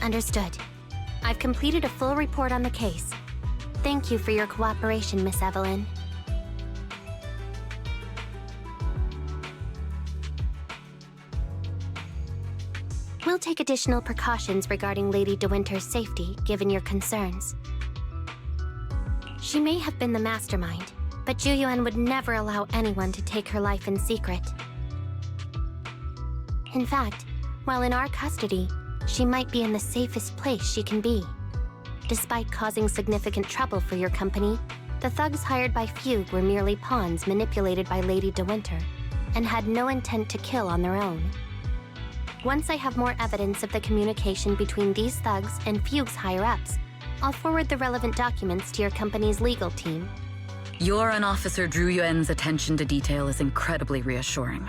Understood. I've completed a full report on the case. Thank you for your cooperation, Miss Evelyn. We'll take additional precautions regarding Lady De Winter's safety, given your concerns. She may have been the mastermind, but Juyuan would never allow anyone to take her life in secret. In fact, while in our custody, she might be in the safest place she can be. Despite causing significant trouble for your company, the thugs hired by Fugue were merely pawns manipulated by Lady De Winter, and had no intent to kill on their own. Once I have more evidence of the communication between these thugs and Fugue's higher-ups, I'll forward the relevant documents to your company's legal team. Your and Officer Zhu Yuan's attention to detail is incredibly reassuring.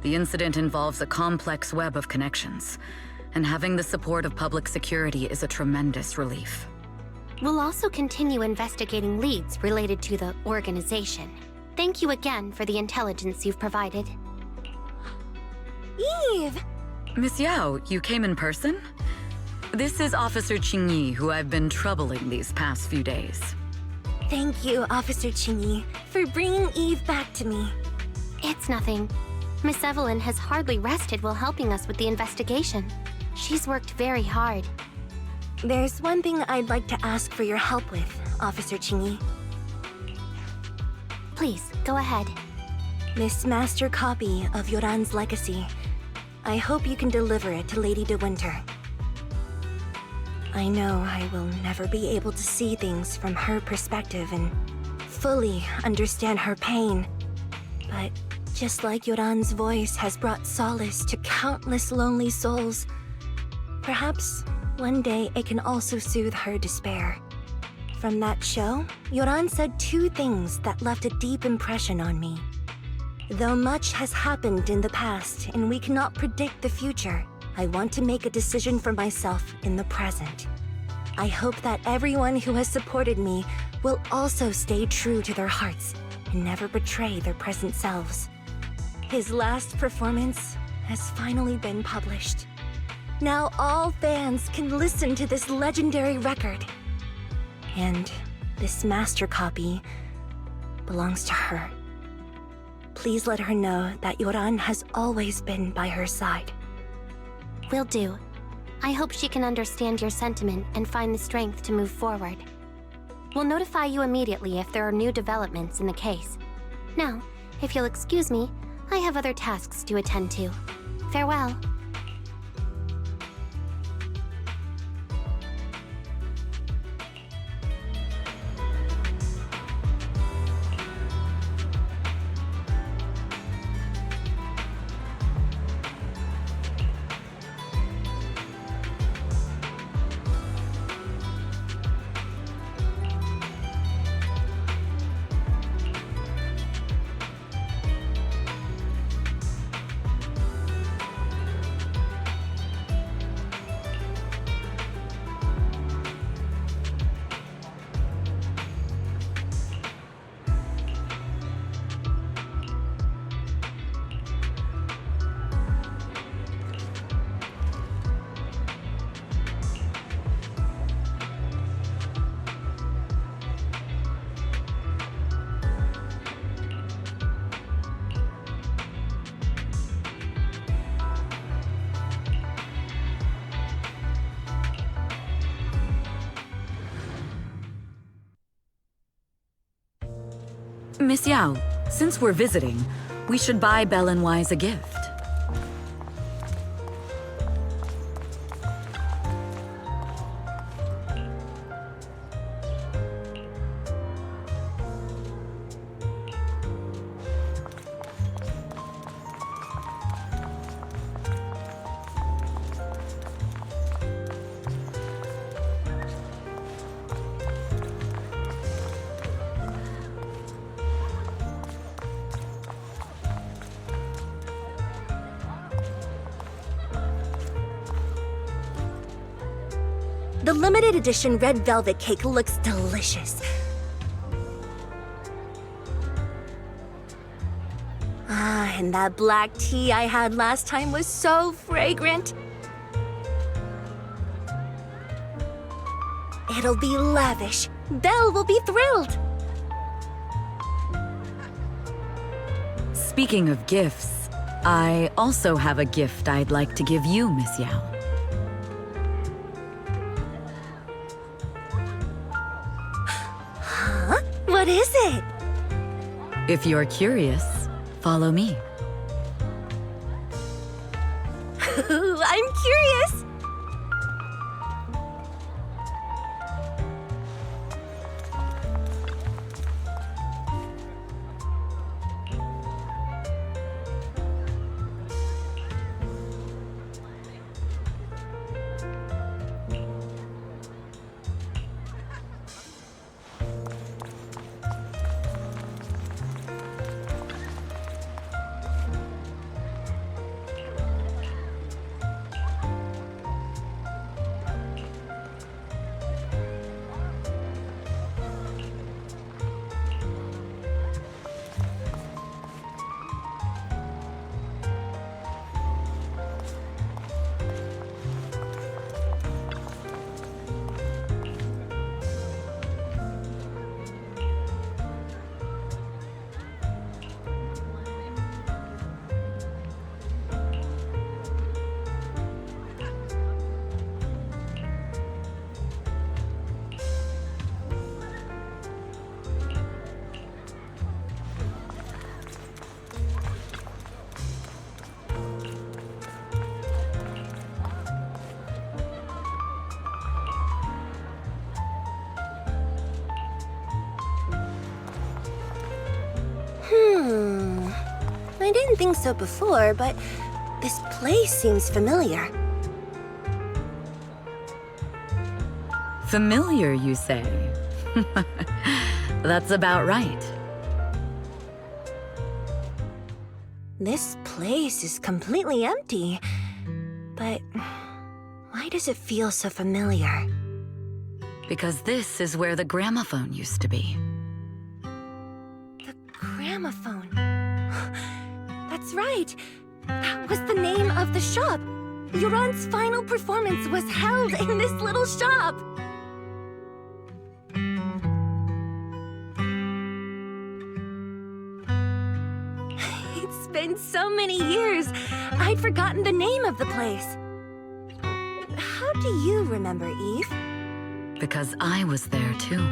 The incident involves a complex web of connections, and having the support of public security is a tremendous relief. We'll also continue investigating leads related to the organization. Thank you again for the intelligence you've provided. Eve! Miss Yao, you came in person? This is Officer Qingyi, who I've been troubling these past few days. Thank you, Officer Qingyi, for bringing Eve back to me. It's nothing. Miss Evelyn has hardly rested while helping us with the investigation. She's worked very hard. There's one thing I'd like to ask for your help with, Officer Qingyi. Please, go ahead. This master copy of Yoran's legacy. I hope you can deliver it to Lady De Winter. I know I will never be able to see things from her perspective and fully understand her pain. But just like Yoran's voice has brought solace to countless lonely souls, perhaps one day it can also soothe her despair. From that show, Yoran said two things that left a deep impression on me. Though much has happened in the past and we cannot predict the future, I want to make a decision for myself in the present. I hope that everyone who has supported me will also stay true to their hearts and never betray their present selves. His last performance has finally been published. Now all fans can listen to this legendary record. And this master copy belongs to her. Please let her know that Yoran has always been by her side. Will do. I hope she can understand your sentiment and find the strength to move forward. We'll notify you immediately if there are new developments in the case. Now, if you'll excuse me, I have other tasks to attend to. Farewell. Miss Yao, since we're visiting, we should buy Belle and Wise a gift. The limited edition red velvet cake looks delicious. Ah, and that black tea I had last time was so fragrant. It'll be lavish. Belle will be thrilled. Speaking of gifts, I also have a gift I'd like to give you, Miss Yao. Huh? What is it? If you're curious, follow me. I'm curious. I didn't think so before, but this place seems familiar. Familiar, you say? That's about right. This place is completely empty. But why does it feel so familiar? Because this is where the gramophone used to be. The gramophone. That's right. That was the name of the shop. Yoran's final performance was held in this little shop. It's been so many years. I'd forgotten the name of the place. How do you remember, Eve? Because I was there too.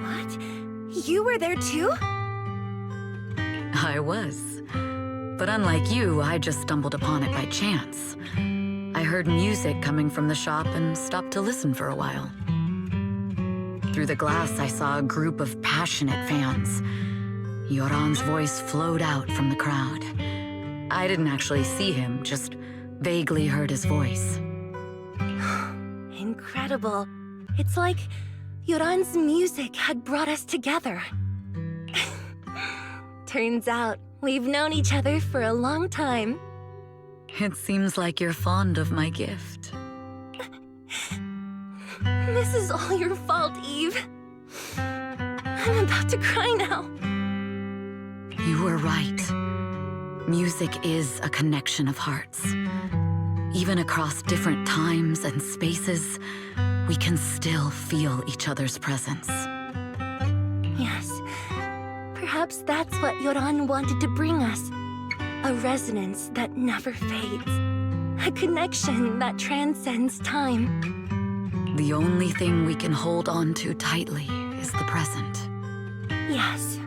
What? You were there too? I was. But unlike you, I just stumbled upon it by chance. I heard music coming from the shop and stopped to listen for a while. Through the glass, I saw a group of passionate fans. Yoran's voice flowed out from the crowd. I didn't actually see him, just vaguely heard his voice. Incredible. It's like Yoran's music had brought us together. Turns out, we've known each other for a long time. It seems like you're fond of my gift. This is all your fault, Eve. I'm about to cry now. You were right. Music is a connection of hearts. Even across different times and spaces, we can still feel each other's presence. Yes. Perhaps that's what Yoran wanted to bring us. A resonance that never fades. A connection that transcends time. The only thing we can hold on to tightly is the present. Yes.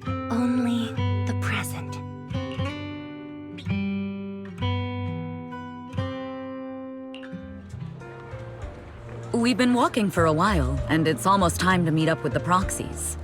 Only the present. We've been walking for a while, and it's almost time to meet up with the proxies.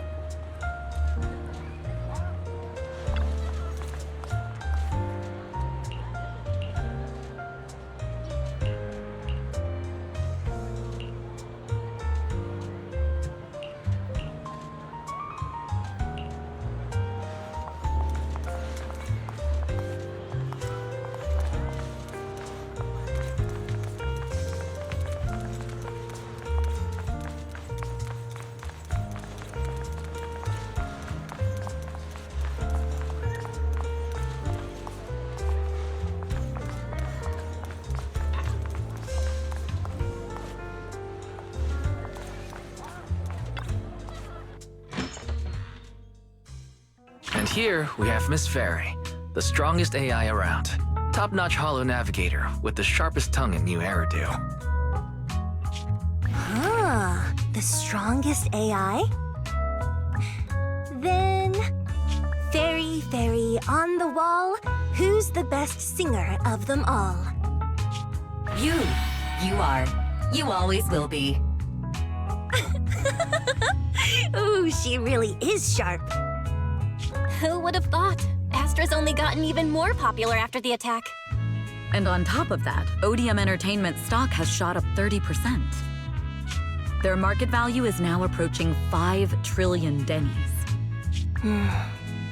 here we have Miss Fairy, the strongest AI around. Top-notch holo navigator with the sharpest tongue and new hairdo. Huh, the strongest AI? Then, Fairy, on the wall, who's the best singer of them all? You. You are. You always will be. Ooh, she really is sharp. Who would have thought? Astra's only gotten even more popular after the attack. And on top of that, Odium Entertainment stock has shot up 30%. Their market value is now approaching 5 trillion dennies.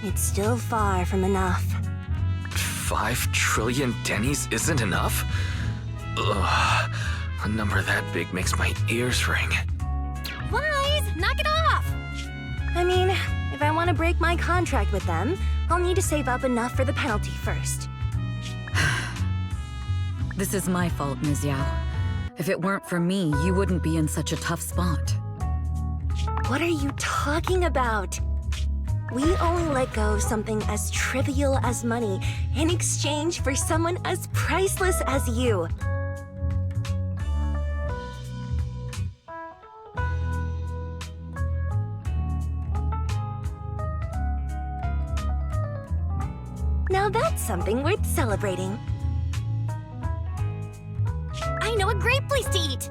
It's still far from enough. 5 trillion dennies isn't enough? Ugh, a number that big makes my ears ring. Wise, knock it off! I mean, if I want to break my contract with them, I'll need to save up enough for the penalty first. This is my fault, Ms. Yao. If it weren't for me, you wouldn't be in such a tough spot. What are you talking about? We only let go of something as trivial as money in exchange for someone as priceless as you. Now that's something worth celebrating. I know a great place to eat!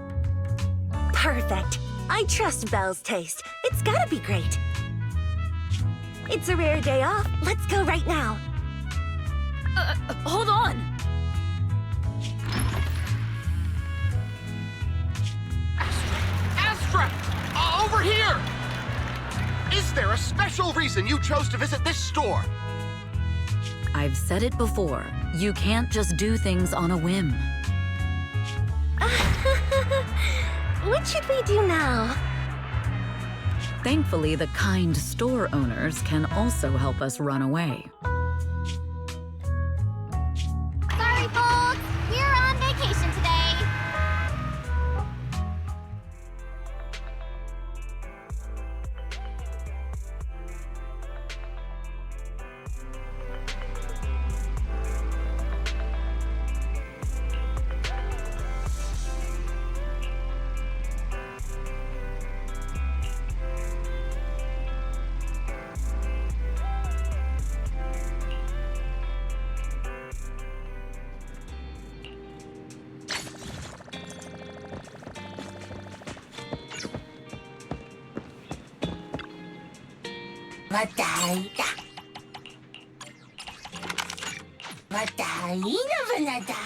Perfect. I trust Belle's taste. It's gotta be great. It's a rare day off. Let's go right now. Hold on! Astra! Over here! Is there a special reason you chose to visit this store? I've said it before, you can't just do things on a whim. What should we do now? Thankfully, the kind store owners can also help us run away. Sorry, folks! We're on vacation today! Matay na banada.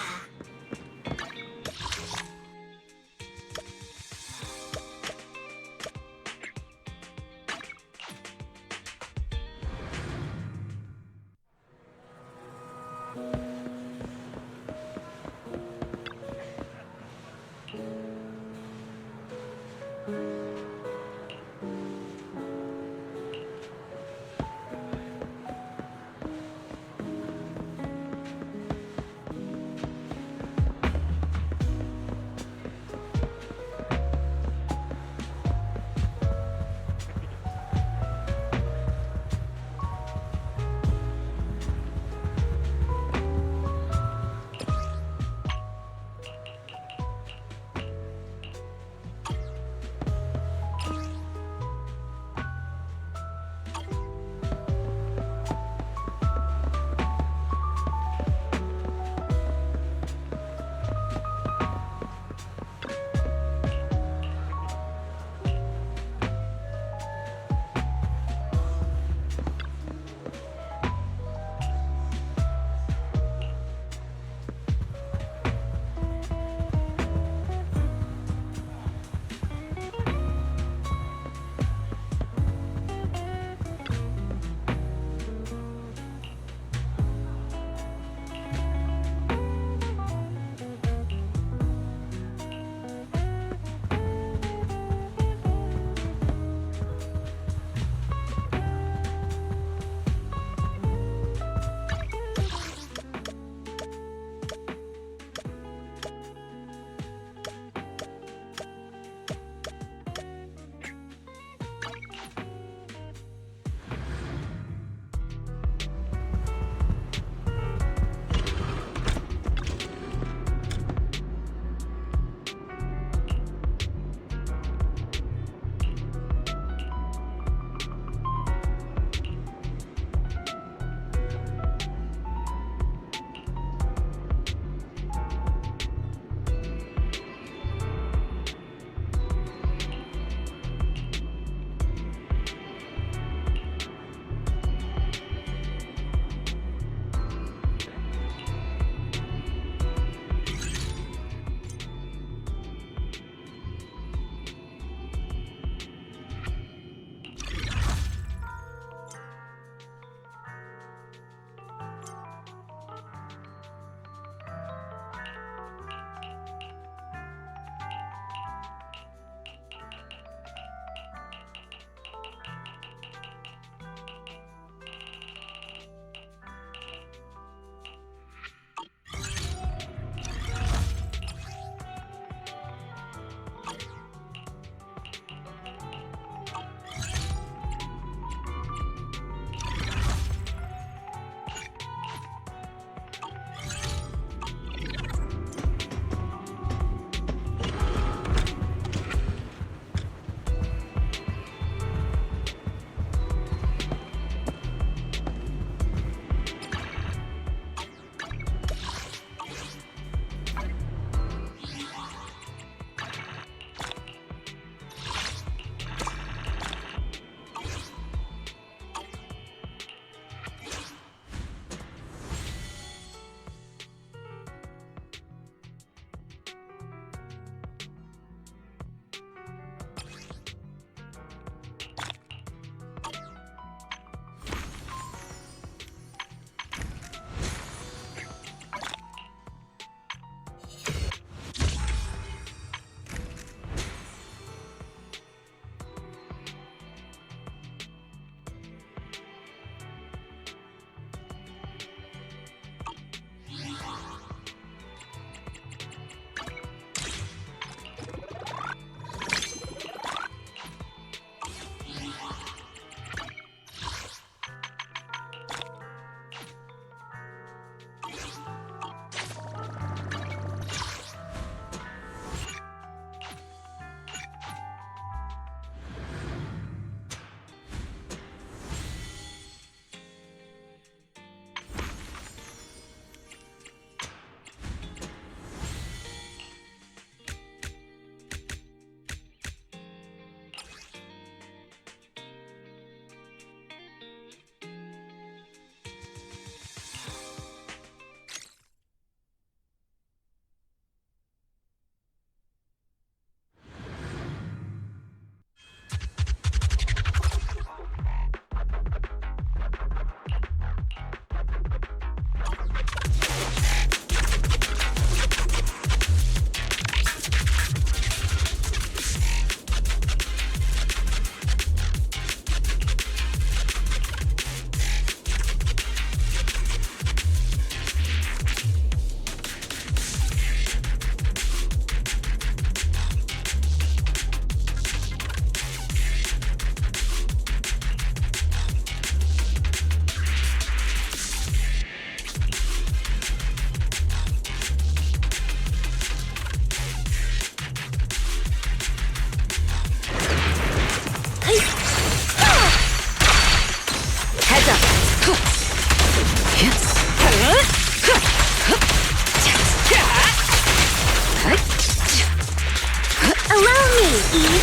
Eve.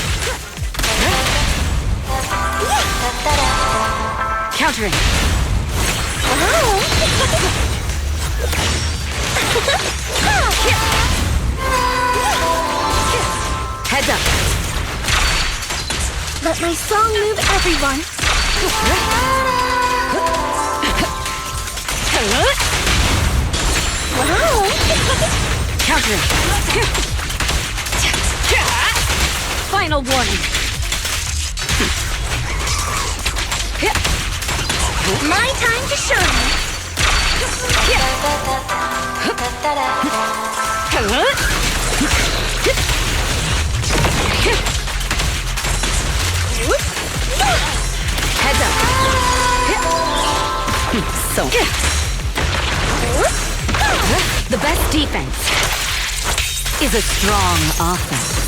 Countering. Heads up. Let my song move everyone. Wow. Countering. Final warning. My time to shine. Heads up. So. The best defense is a strong offense.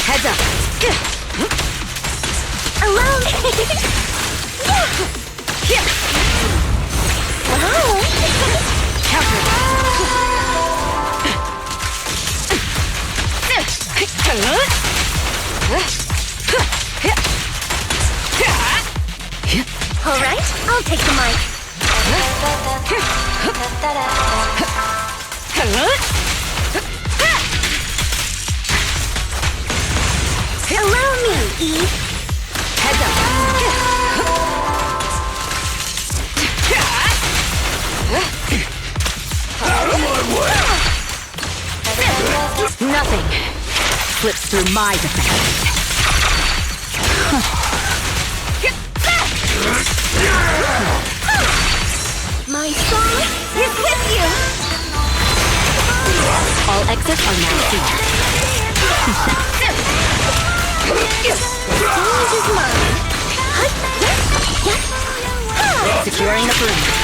Heads up. Allow me. Wow. Counter. All right, I'll take the mic. Allow me, Eve. Heads up. Nothing slips through my defense. My song is with you. All exits are now sealed. Stage is mine. Securing the perimeter.